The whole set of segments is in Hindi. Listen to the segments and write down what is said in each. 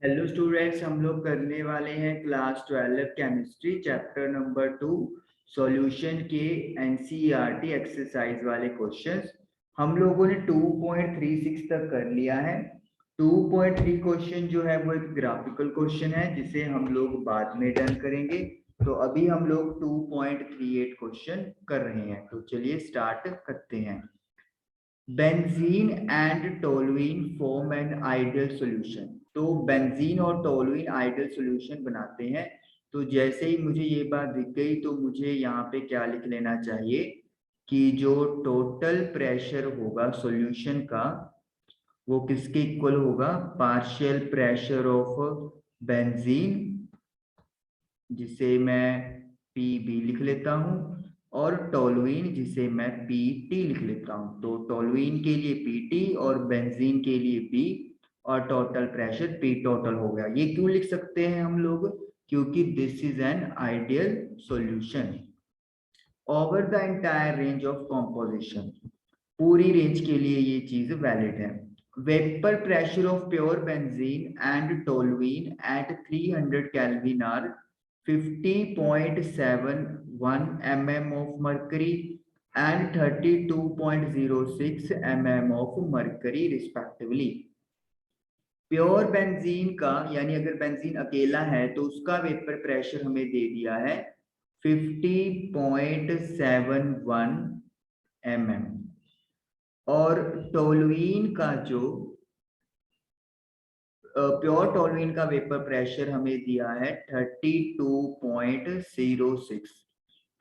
हेलो स्टूडेंट्स, हम लोग करने वाले हैं class 12 chemistry chapter number 2 solution के एनसीईआरटी एक्सरसाइज वाले क्वेश्चंस। हम लोगों ने 2.36 तक कर लिया है। 2.3 क्वेश्चन जो है वो एक ग्राफिकल क्वेश्चन है जिसे हम लोग बाद में डन करेंगे। तो अभी हम लोग 2.38 क्वेश्चन कर रहे हैं, तो चलिए स्टार्ट करते हैं। Benzene and toluene form an ideal solution. तो बेंजीन और टोलुइन आइडियल सॉल्यूशन बनाते हैं। तो जैसे ही मुझे ये बात दिख गई तो मुझे यहाँ पे क्या लिख लेना चाहिए कि जो टोटल प्रेशर होगा सॉल्यूशन का वो किसके इक्वल होगा, पार्शियल प्रेशर ऑफ बेंजीन जिसे मैं पी बी लिख लेता हूँ और टोलुइन जिसे मैं पी टी लिख लेता हूँ। तो टोलुइन के लिए पी टी और बेंजीन के लिए पी और टोटल प्रेशर पी टोटल हो गया। ये क्यों लिख सकते हैं हम लोग, क्योंकि this is an ideal solution over the entire range of composition. पूरी रेंज के लिए ये चीज वैलिड है। Vapour pressure of pure benzene and toluene at 300 kelvin are 50.71 mm of mercury and 32.06 mm of mercury respectively। Pure benzene का यानी अगर बेंजीन अकेला है तो उसका वेपर प्रेशर हमें दे दिया है 50.71 mm और टोलुइन का जो प्योर टोलुइन का वेपर प्रेशर हमें दिया है 32.06।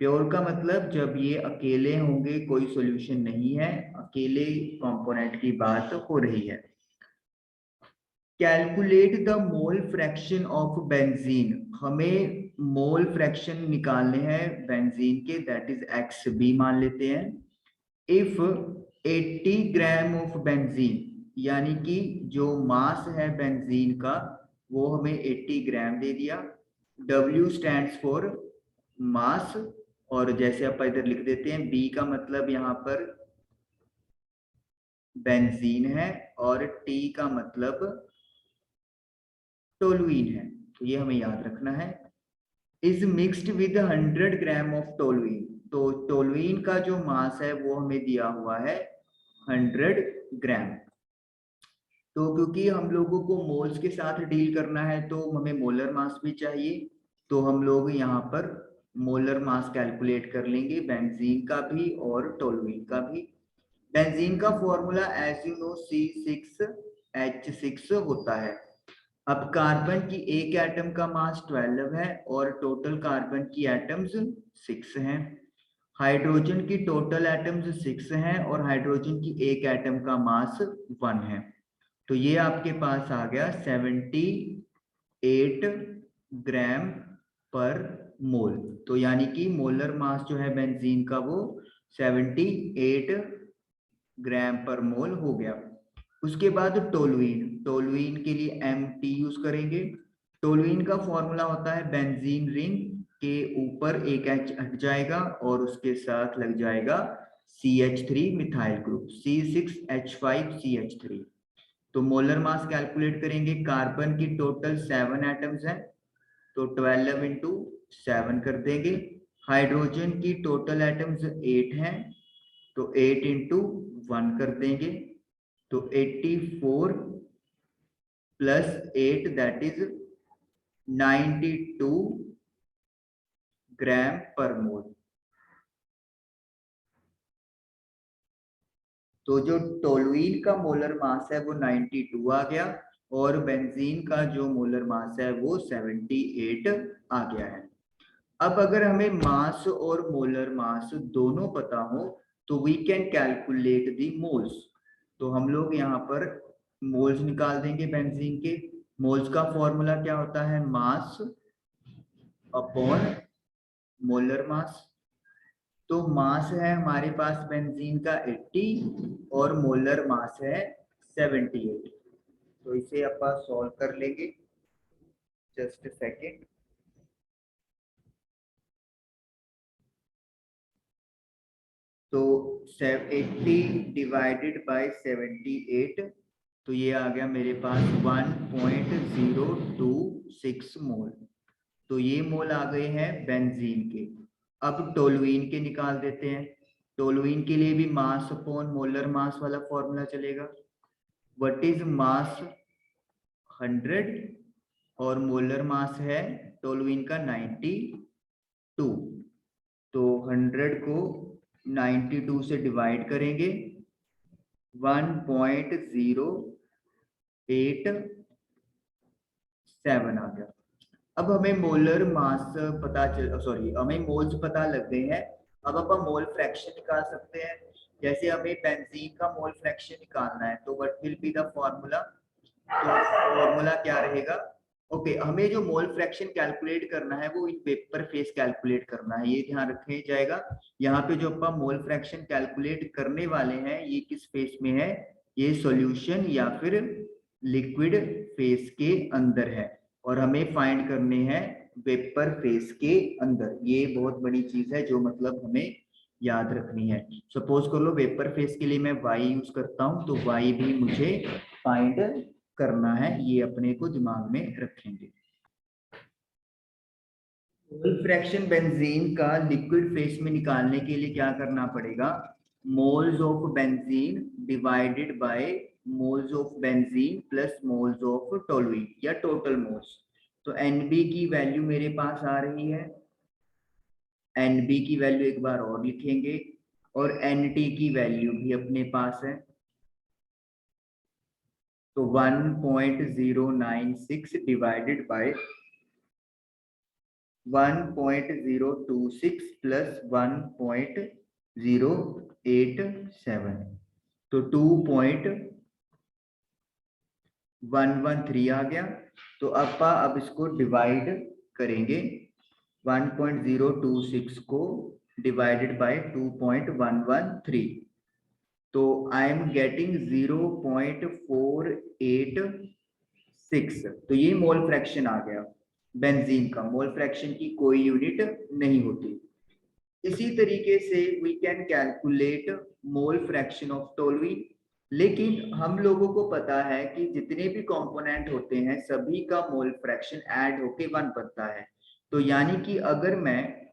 प्योर का मतलब जब ये अकेले होंगे, कोई सॉल्यूशन नहीं है, अकेले कंपोनेंट की बात हो रही है। Calculate the mole fraction of benzene. हमें मोल फ्रैक्शन निकालने हैं बेंजीन के, दैट इज एक्स बी मान लेते हैं। इफ 80 ग्राम ऑफ बेंजीन, यानी कि जो मास है बेंजीन का वो हमें 80 ग्राम दे दिया। W स्टैंड्स फॉर मास, और जैसे आप इधर लिख देते हैं B का मतलब यहाँ पर बेंजीन है और T का मतलब टोलुइन है, तो ये हमें याद रखना है। Is mixed with 100 gram of toluene. तो टोलुइन का जो मास है वो हमें दिया हुआ है 100 ग्राम। तो क्योंकि हम लोगों को मोल्स के साथ डील करना है तो हमें मोलर मास भी चाहिए, तो हम लोग यहाँ पर मोलर मास कैलकुलेट कर लेंगे बेंजीन का भी और टोलुइन का भी। बेंजीन का formula as you know C6H6 होता है। अब कार्बन की एक एटम का मास 12 है और टोटल कार्बन की एटम्स 6 हैं। हाइड्रोजन की टोटल एटम्स 6 हैं और हाइड्रोजन की एक एटम का मास 1 है। तो ये आपके पास आ गया 78 ग्राम पर मोल। तो यानी कि मोलर मास जो है बेंजीन का वो 78 ग्राम पर मोल हो गया। उसके बाद टोलुइन, टोलुइन के लिए MT यूज करेंगे। टोलुइन का फॉर्मूला होता है बेंजीन रिंग के ऊपर एक H हट जाएगा और उसके साथ लग जाएगा CH3 मिथाइल ग्रुप C6H5CH3। तो मोलर मास कैलकुलेट करेंगे। कार्बन की टोटल 7 एटम्स हैं तो 12 इंटू 7 कर देंगे। हाइड्रोजन की टोटल एटम्स 8 हैं तो 8 इंटू 1 कर देंगे। तो 84 प्लस 8 दैट इज 92 ग्राम पर मोल। तो जो टोलुइन का मोलर मास है वो 92 आ गया और बेंजीन का जो मोलर मास है वो 78 आ गया है। अब अगर हमें मास और मोलर मास दोनों पता हो तो we can calculate the moles. तो हम लोग यहाँ पर मोल्स निकाल देंगे बेंजीन के। मोल्स का फॉर्मूला क्या होता है, मास अपॉन मोलर मास। तो मास है हमारे पास बेंजीन का 80 और मोलर मास है 78। तो इसे अपन सॉल्व कर लेंगे, जस्ट सेकेंड। तो 80 डिवाइडेड बाय 78 तो ये आ गया मेरे पास 1.026 मोल। तो ये मोल आ गए हैं बेंजीन के। अब टोलुइन के निकाल देते हैं। टोलुइन के लिए भी मास अपॉन मोलर मास वाला फॉर्मूला चलेगा। व्हाट इज मास 100 और मोलर मास है टोलुइन का 92। तो 100 को 92 से डिवाइड करेंगे 1.087 आ गया। अब हमें मोलर मास पता चल सॉरी हमें मोल्स पता लग गए हैं। अब अपन मोल फ्रैक्शन निकाल सकते हैं। जैसे हमें बेंजीन का मोल फ्रैक्शन निकालना है तो what will be the formula. तो फॉर्मूला क्या रहेगा। ओके हमें जो मोल फ्रैक्शन कैलकुलेट करना है वो इन पेपर फेस कैलकुलेट करना है, ये ध्यान रखने जाएगा। यहाँ पे जो अपन मोल फ्रैक्शन कैलकुलेट करने वाले हैं ये किस फेस में है, ये सॉल्यूशन या फिर लिक्विड फेस के अंदर है और हमें फाइंड करने हैं वेपर फेस के अंदर। ये बहुत बड़ी चीज है जो मतलब हमें याद रखनी है। सपोज कर लो वेपर फेस के लिए मैं y यूज करता हूं तो y भी मुझे फाइंड करना है, ये अपने को दिमाग में रखेंगे। मोल फ्रैक्शन बेंजीन का लिक्विड फेस में निकालने के लिए क्या करना पड़ेगा, moles of benzene divided by moles of benzene plus moles of toluene या टोटल मोल्स। तो NB की वैल्यू मेरे पास आ रही है, NB की वैल्यू एक बार और लिखेंगे और NT की वैल्यू भी अपने पास है। तो 1.096 डिवाइडेड बाय 1.026 प्लस 1.087 तो 2.113 आ गया। तो अब इसको डिवाइड करेंगे 1.026 को डिवाइडेड बाय 2.113 तो आई एम गेटिंग 0.486। तो ये मोल फ्रैक्शन आ गया बेंजीन का। मोल फ्रैक्शन की कोई यूनिट नहीं होती। इसी तरीके से we can calculate mole fraction of toluene. लेकिन हम लोगों को पता है कि जितने भी कंपोनेंट होते हैं सभी का मोल फ्रैक्शन ऐड होके 1 बनता है। तो यानी कि अगर मैं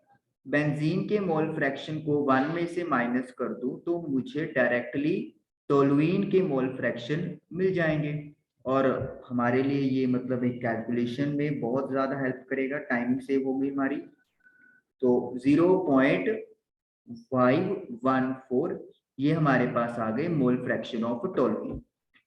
बेंजीन के मोल फ्रैक्शन को 1 में से माइनस कर दूं तो मुझे डायरेक्टली टोलुइन के मोल फ्रैक्शन मिल जाएंगे और हमारे लिए ये मतलब एक कैलकुलेशन में बहुत ज्यादा हेल्प करेगा, टाइमिंग सेव होगी हमारी। तो 0.514 ये हमारे पास आ गए मोल फ्रैक्शन ऑफ टोलुइन।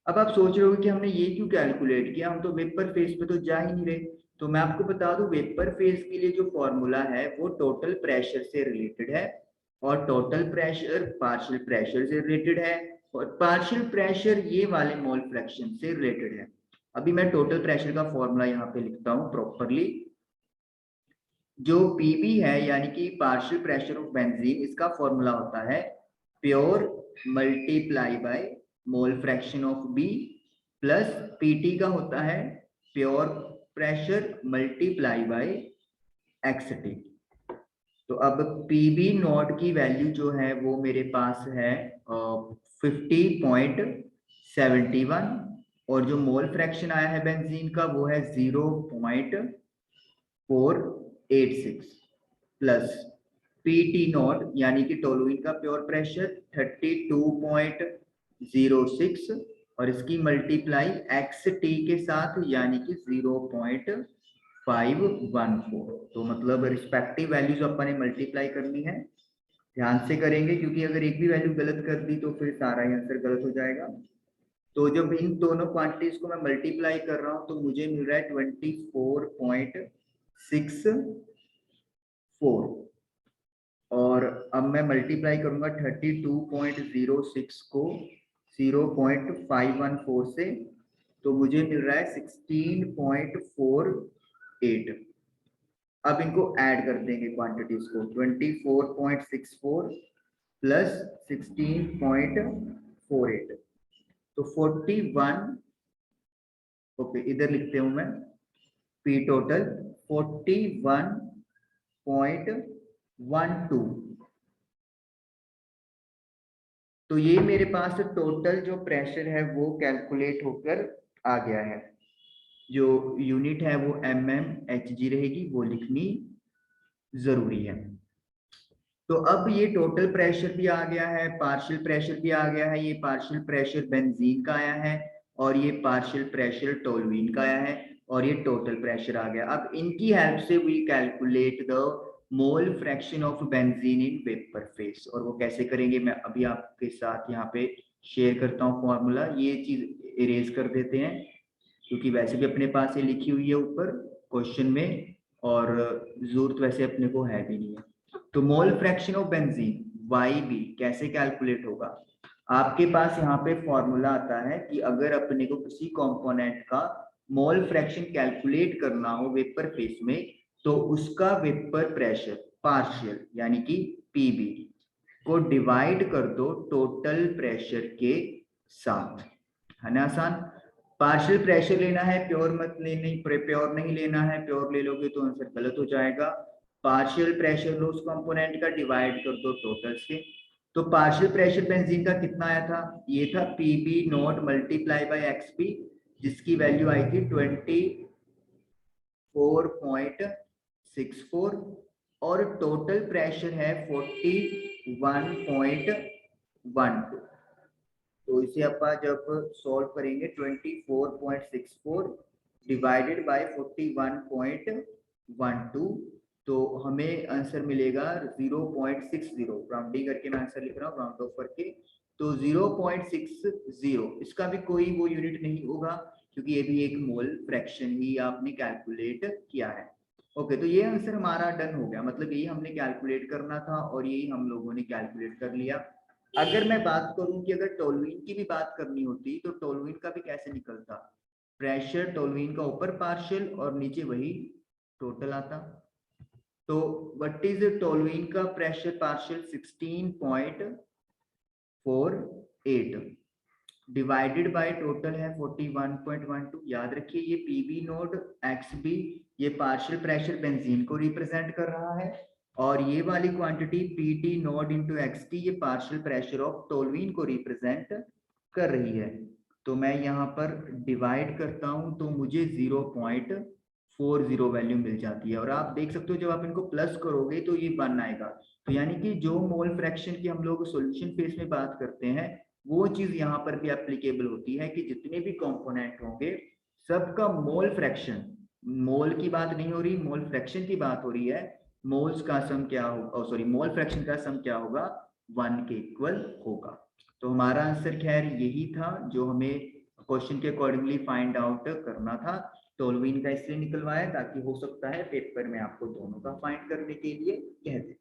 अब आप सोच रहे हो कि हमने ये क्यों कैलकुलेट किया, हम तो वेपर फेज पे तो जा ही नहीं रहे। तो मैं आपको बता दूं वेपर फेज के लिए जो फॉर्मूला है वो टोटल प्रेशर से रिलेटेड है और टोटल प्रेशर पार्शियल प्रेशर से रिलेटेड है और पार्शियल प्रेशर ये वाले मोल फ्रैक्शन से रिलेटेड है। अभी मैं टोटल प्रेशर का फॉर्मूला यहाँ पे लिखता हूँ प्रॉपरली। जो पीबी है यानी कि पार्शियल प्रेशर ऑफ बेंजीन, इसका फॉर्मूला होता है pure multiply by mole fraction of B plus PT का होता है pure pressure multiply by XT. तो अब पीबी नॉट की वैल्यू जो है वो मेरे पास है 50.71 और जो मोल फ्रैक्शन आया है बेंजीन का वो है 0.486 प्लस पीटी नॉट यानी कि टोलुइन का प्योर प्रेशर 32.06 और इसकी मल्टीप्लाई एक्स टी के साथ यानी कि 0.514। तो मतलब रिस्पेक्टिव वैल्यूज अपन ने मल्टीप्लाई करनी है, ध्यान से करेंगे क्योंकि अगर एक भी वैल्यू गलत कर दी तो फिर सारा आंसर गलत हो जाएगा। तो जब इन दोनों क्वांटिटीज को मैं मल्टीप्लाई कर रहा हूं तो मुझे मिल रहा है 24.64 और अब मैं मल्टीप्लाई करूंगा 32.06 को 0.514 से तो मुझे मिल रहा है 16.48। अब इनको ऐड कर देंगे क्वांटिटीज को 24.64 प्लस 16.48 तो 41। ओके इधर लिखते हूं मैं पी टोटल 41.12 तो ये मेरे पास टोटल जो प्रेशर है वो कैलकुलेट होकर आ गया है। जो यूनिट है वो mmHg रहेगी, वो लिखनी जरूरी है। तो अब ये टोटल प्रेशर भी आ गया है, पार्शियल प्रेशर भी आ गया है। ये पार्शियल प्रेशर बेंजीन का आया है और ये पार्शियल प्रेशर टोलुइन का आया है और ये टोटल प्रेशर आ गया। अब इनकी हेल्प से we calculate the mole fraction of benzene in vapour phase. और वो कैसे करेंगे मैं अभी आपके साथ यहाँ पे शेयर करता हूँ फॉर्मूला। ये चीज इरेज कर देते हैं क्योंकि वैसे भी अपने पास ये लिखी हुई है ऊपर क्वेश्चन में और जरूरत वैसे अपने को है भी नहीं है। तो मोल फ्रैक्शन ऑफ बेंजीन YB कैसे कैलकुलेट होगा? आपके पास यहाँ पे फॉर्मूला आता है कि अगर अपने को किसी कंपोनेंट का मोल फ्रैक्शन कैलकुलेट करना हो वेपर फेस में, तो उसका वेपर प्रेशर पार्शियल यानी कि PB को डिवाइड कर दो टोटल प्रेशर के साथ। है ना आसान? पार्शियल प्रेशर लेना है, प्योर मत लेना, प्योर नहीं लेना है। प्योर ले लोगे तो आंसर गलत हो जाएगा। पार्शियल प्रेशर लो उस कंपोनेंट का, डिवाइड कर दो टोटल से। तो पार्शियल प्रेशर बेंजीन का कितना आया था? ये था PB not multiply by XP, जिसकी वैल्यू आई थी 24.64 और टोटल प्रेशर है 41.12। तो इसे अपन जब सॉल्व करेंगे 24.64 डिवाइडेड बाय 41.12, तो हमें आंसर मिलेगा 0.60। राउंडिंग करके मैं आंसर लिख रहा हूँ, राउंड ऑफ करके। तो 0.60 इसका भी कोई वो यूनिट नहीं होगा क्योंकि ये भी एक मोल फ्रैक्शन ही आपने कैलकुलेट किया है। ओके, तो ये आंसर हमारा डन हो गया। मतलब यही हमने कैलकुलेट करना था और यही हम लोगों ने कैलकुलेट कर लिया। अगर मैं बात करूं कि अगर टोलुइन की भी बात करनी होती तो टोलुइन का भी कैसे निकलता? प्रेशर टोलुइन का ऊपर पार्शियल और नीचे वही टोटल आता। तो व्हाट इज टोलुइन का pressure partial? 16.48 divided by total है 41.12। याद रखिए ये PB नोड XB ये पार्शियल प्रेशर बेंजीन को रिप्रेजेंट कर रहा है और ये वाली quantity PT node into XT ये पार्शियल प्रेशर ऑफ टोलुइन को रिप्रेजेंट कर रही है। तो मैं यहाँ पर डिवाइड करता हूँ तो मुझे 0.40 वैल्यू मिल जाती है। और आप देख सकते हो जब आप इनको प्लस करोगे तो ये 1 आएगा। तो यानी कि जो मोल फ्रैक्शन की हम लोग सॉल्यूशन फेज में बात करते हैं वो चीज यहाँ पर भी एप्लीकेबल होती है कि जितने भी कंपोनेंट होंगे सबका मोल फ्रैक्शन, मोल की बात नहीं हो रही, मोल फ्रैक्शन की बात हो रही है। मोल्स का सम क्या होगा, सॉरी मोल फ्रैक्शन का सम क्या होगा? 1 के इक्वल होगा। तो हमारा आंसर खैर यही था जो हमें क्वेश्चन के अकॉर्डिंगली फाइंड आउट करना था। टोलुइन का इसलिए निकलवाया ताकि हो सकता है पेपर में आपको दोनों का फाइंड करने के लिए कह दे।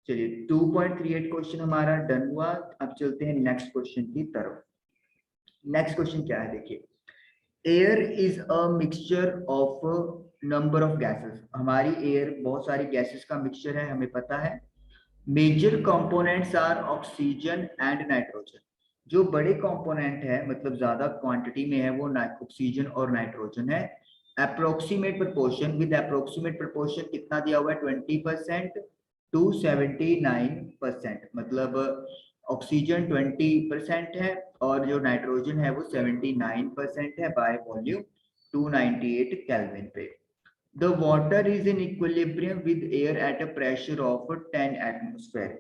चलिए 2.38 क्वेश्चन हमारा डन हुआ। अब चलते हैं नेक्स्ट क्वेश्चन की तरफ। नेक्स्ट क्वेश्चन क्या है देखिए, air is a mixture of number of gases. हमारी एयर बहुत सारी गैसेस का मिक्सचर है, हमें पता है। Major components are oxygen and nitrogen. जो बड़े कंपोनेंट है मतलब ज्यादा क्वांटिटी में है वो ऑक्सीजन और नाइट्रोजन है। Approximate proportion, with approximate proportion कितना दिया हुआ है? 20% टू 79%। मतलब ऑक्सीजन 20% है और जो नाइट्रोजन है वो 79% है बाय वॉल्यूम 298 केल्विन पे। The water is in equilibrium with air at a pressure of 10 atmosphere।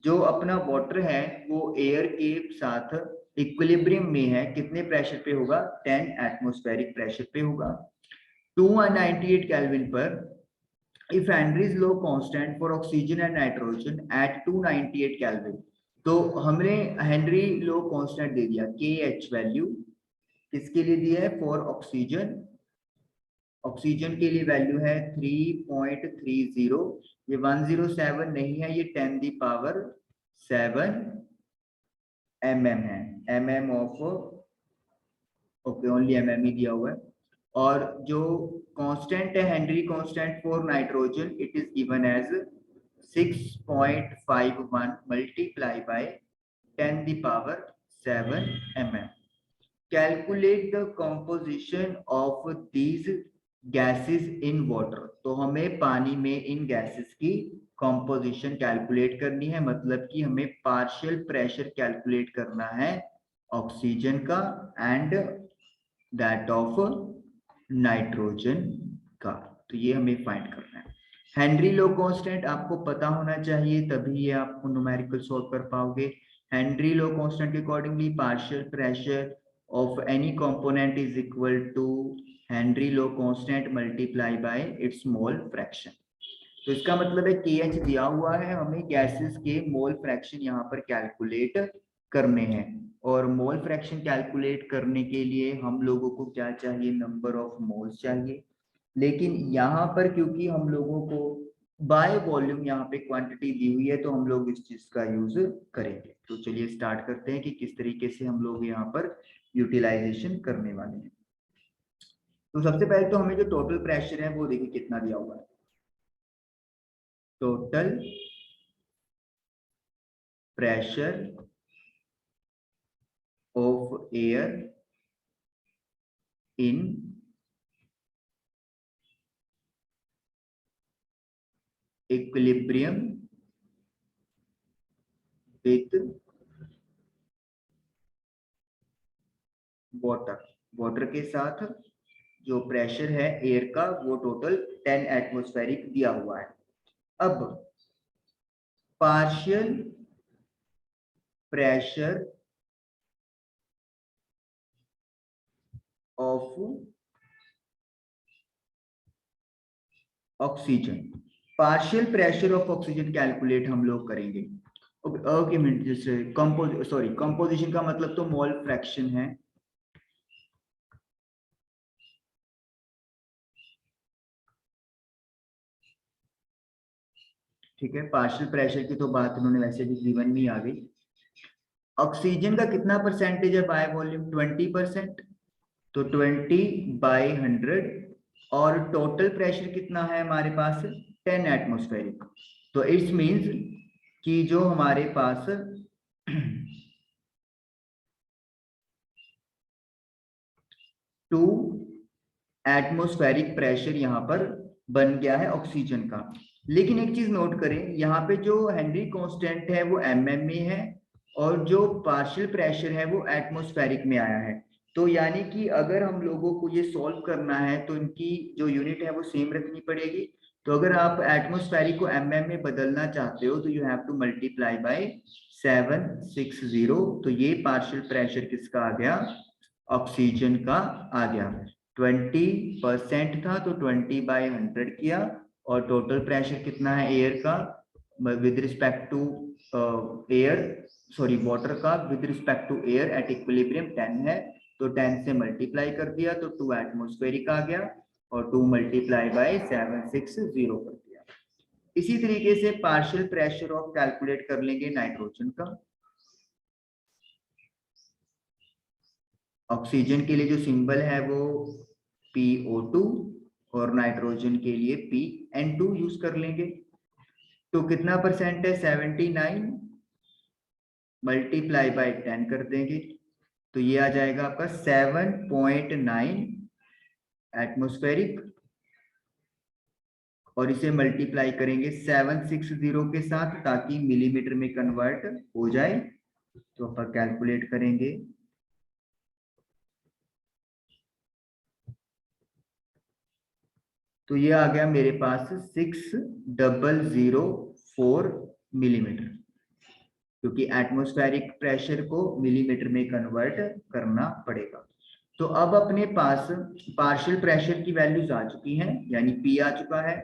जो अपना वाटर है वो एयर के साथ इक्विलिब्रियम में है, कितने प्रेशर पे होगा? 10 एटमॉस्फेरिक प्रेशर पे होगा 298 केल्विन पर। if Henry's law constant for oxygen and nitrogen at 298 Kelvin, तो हमने हेनरी लो कांस्टेंट दे दिया KH वैल्यू किसके लिए दिया है? For oxygen. ऑक्सीजन के लिए वैल्यू है 3.30। ये 107 नहीं है, ये 10 दी पावर 7 mm है। mm of, okay only mm ही दिया हुआ है। और जो कांस्टेंट है Henry constant for nitrogen it is given as 6.51 multiply by 10 the power 7 mm। Calculate the composition of these gases in water, तो हमें पानी में इन गैसेस की कॉम्पोजिशन कैलकुलेट करनी है, मतलब कि हमें पार्शियल प्रेशर कैलकुलेट करना है ऑक्सीजन का एंड दैट ऑफ नाइट्रोजन का। तो ये हमें फाइंड करना है। हेनरी लो कांस्टेंट आपको पता होना चाहिए, तभी ये आप न्यूमेरिकल सॉल्व कर पाओगे। हेनरी लो कांस्टेंट के accordingly partial pressure of any component is equal to Henry law constant multiply by its mole fraction. तो इसका मतलब है KH दिया हुआ है, हमें गैसेस के मोल फ्रैक्शन यहाँ पर कैलकुलेट करने हैं, और मोल फ्रैक्शन कैलकुलेट करने के लिए हम लोगों को क्या चाहिए, नंबर ऑफ मोल्स चाहिए। लेकिन यहाँ पर क्योंकि हम लोगों को बाय वॉल्यूम यहाँ पे क्वांटिटी दी हुई है, तो हम लोग इस चीज का यूज करेंगे। तो चलिए स्टार्ट करते हैं कि किस तरीके से हम लोग यहाँ पर यूटिलाइजेशन करने वाले हैं। तो सबसे पहले तो हमें जो टोटल प्रेशर है वो देखिए कितना दिया हुआ है। Total pressure of air in equilibrium with water, water के साथ जो प्रेशर है एयर का वो टोटल 10 एटमॉस्फेरिक दिया हुआ है। अब partial pressure of oxygen, partial pressure of oxygen calculate हम लोग करेंगे। ओके मिनट, जैसे कंपोजिशन का मतलब तो मोल फ्रैक्शन है। ठीक है, पार्शियल प्रेशर की तो बात उन्होंने वैसे भी जीवन में आ गई। ऑक्सीजन का कितना परसेंटेज है बाय वॉल्यूम, 20%, तो 20/100। और टोटल प्रेशर कितना है हमारे पास, 10 एटमॉस्फेरिक। तो इट्स मींस कि जो हमारे पास 2 एटमॉस्फेरिक प्रेशर यहाँ पर बन गया है ऑक्सीजन का। लेकिन एक चीज नोट करें, यहाँ पे जो हेनरी कांस्टेंट है वो mm में है, और जो पार्शियल प्रेशर है वो एटमॉस्फेरिक में आया है। तो यानी कि अगर हम लोगों को ये सॉल्व करना है तो इनकी जो यूनिट है वो सेम रखनी पड़ेगी। तो अगर आप एटमॉस्फेरिक को में बदलना चाहते हो तो you have to multiply by 760। तो ये पार्शियल प्रेशर किसका आ गया, ऑक्सीजन का आ गया। 20% था तो 20/100 किया, और टोटल प्रेशर कितना है एयर का with respect to air, sorry water का with respect to air at equilibrium 10 है, तो 10 से मल्टीप्लाई कर दिया तो 2 एटमॉस्फेरिक आ गया, और 2 मल्टीप्लाई बाय 760 कर दिया। इसी तरीके से पार्शियल प्रेशर ऑफ कैलकुलेट कर लेंगे नाइट्रोजन का। ऑक्सीजन के लिए जो सिंबल है वो PO2, और नाइट्रोजन के लिए PN2 यूज कर लेंगे। तो कितना परसेंट है, 79, मल्टीप्लाई बाय 10 कर देंगे, तो ये आ जाएगा आपका 7.9 एटमॉस्फेरिक, और इसे मल्टीप्लाई करेंगे 760 के साथ ताकि मिलीमीटर में कन्वर्ट हो जाए। तो अपन कैलकुलेट करेंगे, तो ये आ गया मेरे पास 6004 मिलीमीटर, क्योंकि एटमॉस्फेरिक प्रेशर को मिलीमीटर में कन्वर्ट करना पड़ेगा। तो अब अपने पास पार्शियल प्रेशर की वैल्यूज आ चुकी हैं, यानी P आ चुका है,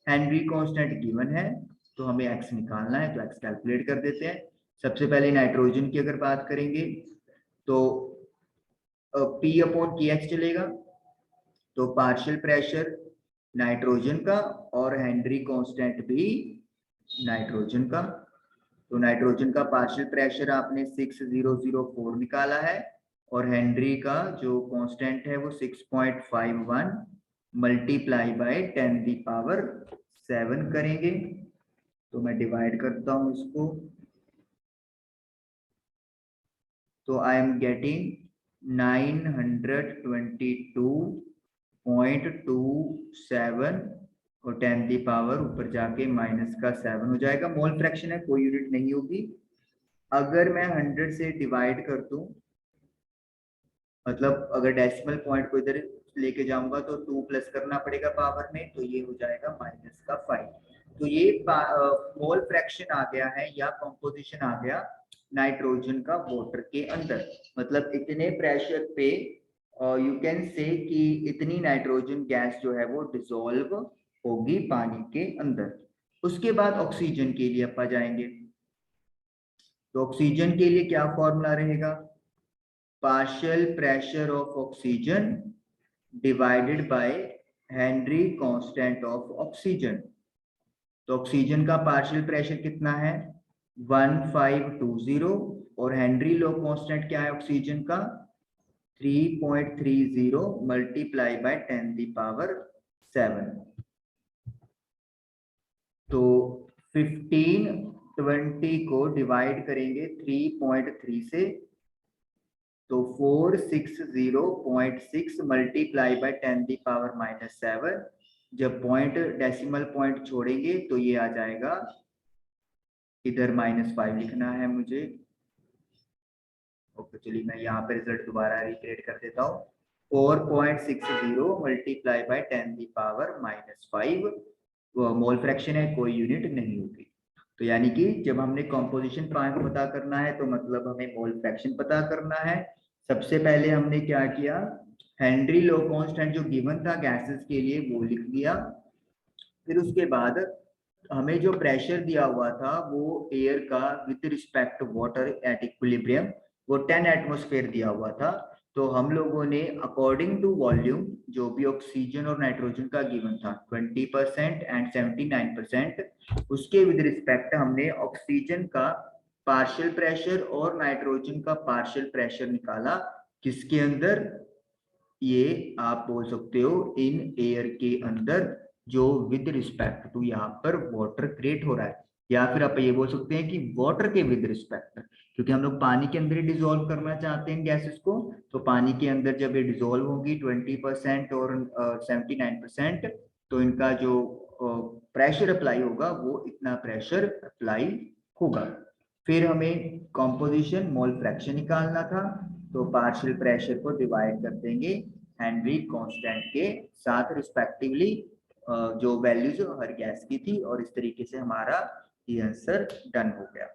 हेनरी कांस्टेंट गिवन है, तो हमें X निकालना है, तो X कैलकुलेट कर देते हैं। सबसे पहले नाइट्रोजन की अगर बात करेंगे तो P/KH चलेगा, तो पार्शियल प्रेशर नाइट्रोजन का और हेनरी कांस्टेंट भी नाइट्रोजन का। तो नाइट्रोजन का पार्शियल प्रेशर आपने 6004 निकाला है, और हेनरी का जो कांस्टेंट है वो 6.51 मल्टीप्लाई बाय 10⁻7 करेंगे। तो मैं डिवाइड करता हूं इसको, तो आई एम गेटिंग 922 0.27 और 10 दी पावर ऊपर जाके -7 हो जाएगा। मोल फ्रैक्शन है, कोई यूनिट नहीं होगी। अगर मैं 100 से डिवाइड कर दूं, मतलब अगर डेसिमल पॉइंट को इधर लेके जाऊंगा तो 2 प्लस करना पड़ेगा पावर में, तो ये हो जाएगा -5। तो ये मोल फ्रैक्शन आ गया है या कंपोजिशन आ गया नाइट्रोजन का वाटर के अंदर। मतलब इतने प्रेशर पे यू कैन से कि इतनी नाइट्रोजन गैस जो है वो डिसॉल्व होगी पानी के अंदर। उसके बाद ऑक्सीजन के लिए अपन जाएंगे। तो ऑक्सीजन के लिए क्या फॉर्मूला रहेगा? Partial pressure of oxygen divided by Henry constant of oxygen. तो ऑक्सीजन का पार्शियल प्रेशर कितना है? 1520 और हेनरी लॉ कांस्टेंट क्या है ऑक्सीजन का? 3.30 मल्टीप्लाई बाय 10 दी पावर 7। तो 1520 को डिवाइड करेंगे 3.3 से, तो 460.6 मल्टीप्लाई बाय 10 दी पावर -7। जब पॉइंट डेसिमल पॉइंट छोड़ेंगे तो ये आ जाएगा, इधर -5 लिखना है मुझे। ओके चलिए मैं यहाँ पे रिजल्ट दोबारा रिक्रिएट कर देता हूँ। 4.60 multiply by 10 the power -5 mole fraction है, कोई यूनिट नहीं होगी। तो यानी कि जब हमने कॉम्पोजिशन पता करना है तो मतलब हमें मोल फ्रैक्शन पता करना है। सबसे पहले हमने क्या किया, हेनरी लॉ कांस्टेंट जो गिवन था गैसेस के लिए वो लिख दिया। फिर उसके बाद हमें जो प्रेशर दिया हुआ था वो एयर का with respect water at equilibrium वो 10 एटमॉस्फेयर दिया हुआ था। तो हम लोगों ने अकॉर्डिंग टू वॉल्यूम जो भी ऑक्सीजन और नाइट्रोजन का गिवन था 20% एंड 79%, उसके विद रिस्पेक्ट हमने ऑक्सीजन का पार्शियल प्रेशर और नाइट्रोजन का पार्शियल प्रेशर निकाला। किसके अंदर? ये आप बोल सकते हो इन एयर के अंदर, जो विद रिस्पेक्ट टू यहाँ पर वाटर क्रिएट हो रहा है। या फिर आप ये बोल सकते हैं कि वाटर के विद रिस्पेक्ट, क्योंकि हम लोग पानी के अंदर ही डिसॉल्व करना चाहते हैं गैसेस को। तो पानी के अंदर जब ये डिसॉल्व होगी 20% और 79%, तो इनका जो प्रेशर अप्लाई होगा वो इतना प्रेशर अप्लाई होगा। फिर हमें कॉम्पोजिशन मोल फ्रैक्शन निकालना था, तो पार्शियल प्रेशर को डिवाइड कर देंगे हेनरी कांस्टेंट के साथ रिस्पेक्टिवली जो वैल्यूज हर गैस की थी, और इस तरीके से हमारा ये आंसर डन हो गया।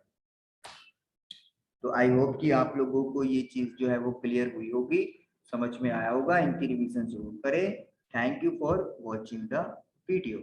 तो आई होप कि आप लोगों को ये चीज जो है वो क्लियर हुई होगी, समझ में आया होगा। इनकी रिवीजन जरूर करें। Thank you for watching the video.